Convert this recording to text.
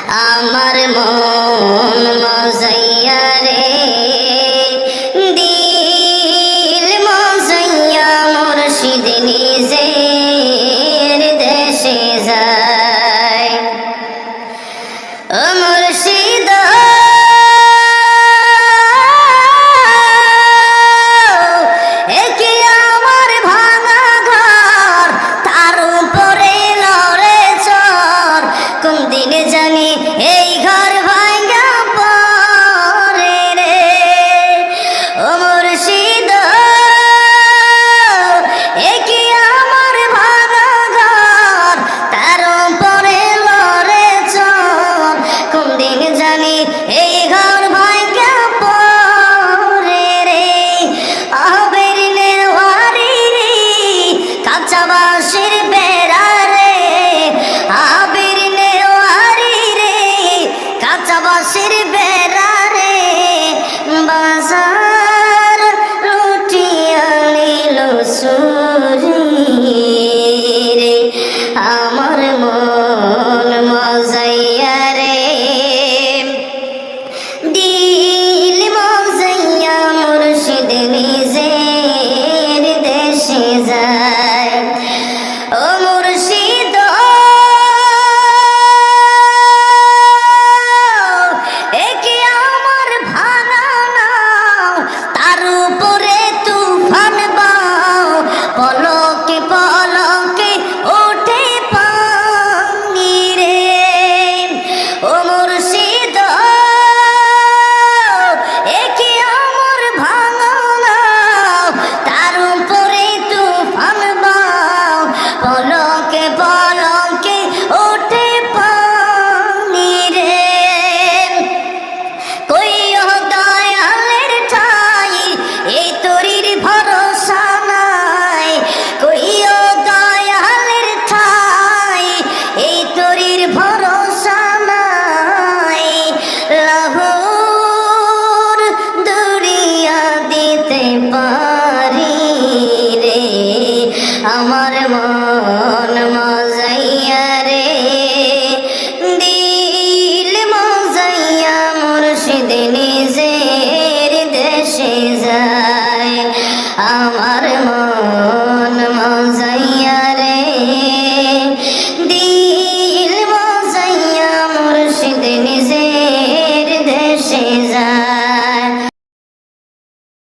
আমার মন মজাইয়া রে দিল মজাইয়া মুর্শিদ নিজের দেশে যায় ও মুর্শিদ আমার মন মজাইয়া রে দিল মজাইয়া মুর্শিদ নিজের দেশে যায় ও মুর্শিদ একে আমার ভাঙা নাও তার উপরে তুফান বাও পলকে পলকে ওঠে পানি রে ও মুর্শিদ একে আমার ভাঙা নাও তার উপরে তুফান বাও পলকে পলকে ওঠে পানি রে কইও দয়ালের ঠাই এই তরির ভরসা নাই কইও দয়ালের ঠাই এই তরির ভরসা নাই লাহোর দরিয়া দিতে পারি রে আমার মন মজাইয়া রে দিল মজাইয়া মুর্শিদ নিজের দেশে যায় আমার